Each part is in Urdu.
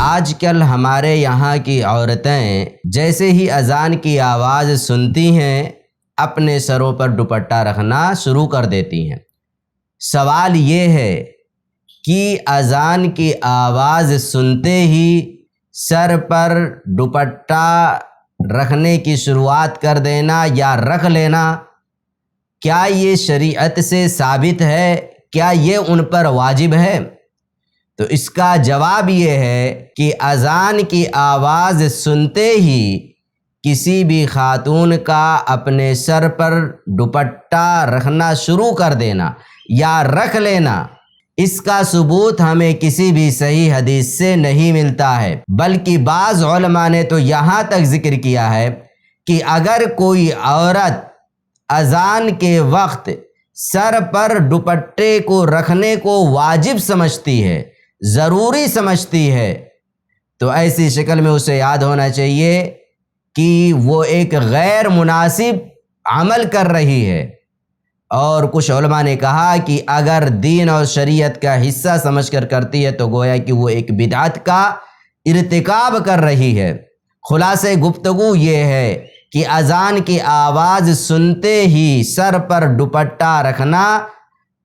آج کل ہمارے یہاں کی عورتیں جیسے ہی اذان کی آواز سنتی ہیں اپنے سروں پر دوپٹہ رکھنا شروع کر دیتی ہیں۔ سوال یہ ہے کہ اذان کی آواز سنتے ہی سر پر دوپٹہ رکھنے کی شروعات کر دینا یا رکھ لینا، کیا یہ شریعت سے ثابت ہے؟ کیا یہ ان پر واجب ہے؟ تو اس کا جواب یہ ہے کہ اذان کی آواز سنتے ہی کسی بھی خاتون کا اپنے سر پر دوپٹہ رکھنا شروع کر دینا یا رکھ لینا، اس کا ثبوت ہمیں کسی بھی صحیح حدیث سے نہیں ملتا ہے، بلکہ بعض علماء نے تو یہاں تک ذکر کیا ہے کہ اگر کوئی عورت اذان کے وقت سر پر دوپٹے کو رکھنے کو واجب سمجھتی ہے، ضروری سمجھتی ہے، تو ایسی شکل میں اسے یاد ہونا چاہیے کہ وہ ایک غیر مناسب عمل کر رہی ہے۔ اور کچھ علماء نے کہا کہ اگر دین اور شریعت کا حصہ سمجھ کر کرتی ہے تو گویا کہ وہ ایک بدعت کا ارتکاب کر رہی ہے۔ خلاصہ گفتگو یہ ہے کہ اذان کی آواز سنتے ہی سر پر دوپٹہ رکھنا،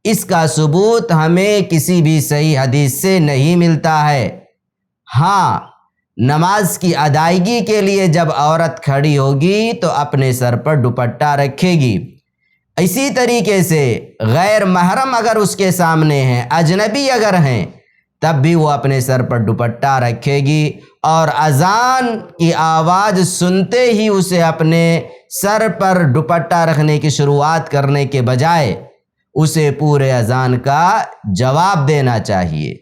اس کا ثبوت ہمیں کسی بھی صحیح حدیث سے نہیں ملتا ہے۔ ہاں، نماز کی ادائیگی کے لیے جب عورت کھڑی ہوگی تو اپنے سر پر دوپٹہ رکھے گی۔ اسی طریقے سے غیر محرم اگر اس کے سامنے ہیں، اجنبی اگر ہیں، تب بھی وہ اپنے سر پر دوپٹہ رکھے گی، اور اذان کی آواز سنتے ہی اسے اپنے سر پر دوپٹہ رکھنے کی شروعات کرنے کے بجائے اسے پورے اذان کا جواب دینا چاہیے۔